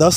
10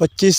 25